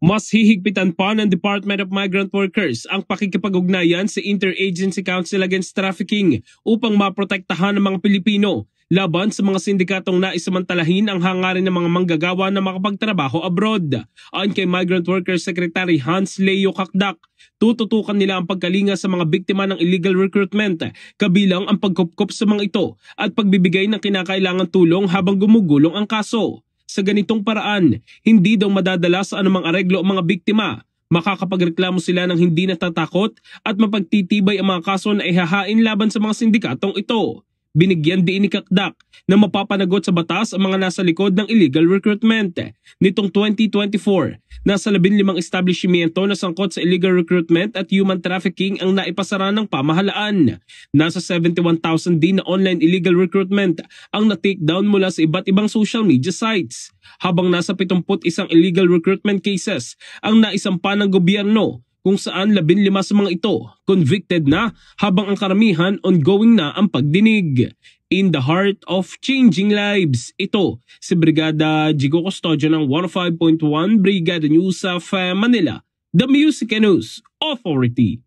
Mas hihigpitan pa ng Department of Migrant Workers ang pakikipag-ugnayan sa Interagency Council Against Trafficking upang maprotektahan ng mga Pilipino laban sa mga sindikatong naisamantalahin ang hangarin ng mga manggagawa na makapagtrabaho abroad. Ayon kay Migrant Workers Secretary Hans Leo Kakdak, tututukan nila ang pagkalinga sa mga biktima ng illegal recruitment, kabilang ang pagkupkup sa mga ito at pagbibigay ng kinakailangang tulong habang gumugulong ang kaso. Sa ganitong paraan, hindi daw madadala sa anumang areglo ang mga biktima. Makakapagreklamo sila ng hindi natatakot at mapagtitibay ang mga kaso na ihahain laban sa mga sindikatong ito. Binigyan din ni Kakdak na mapapanagot sa batas ang mga nasa likod ng illegal recruitment. Nitong 2024, nasa 15 establishmento na sangkot sa illegal recruitment at human trafficking ang naipasara ng pamahalaan. Nasa 71,000 din na online illegal recruitment ang na-takedown mula sa iba't ibang social media sites. Habang nasa 71 illegal recruitment cases ang naisampa ng gobyerno, kung saan 15 sa mga ito convicted na habang ang karamihan ongoing na ang pagdinig. In the heart of changing lives, ito si Brigada Jigo Custodio ng 105.1 Brigada News of Manila, the Music and News Authority.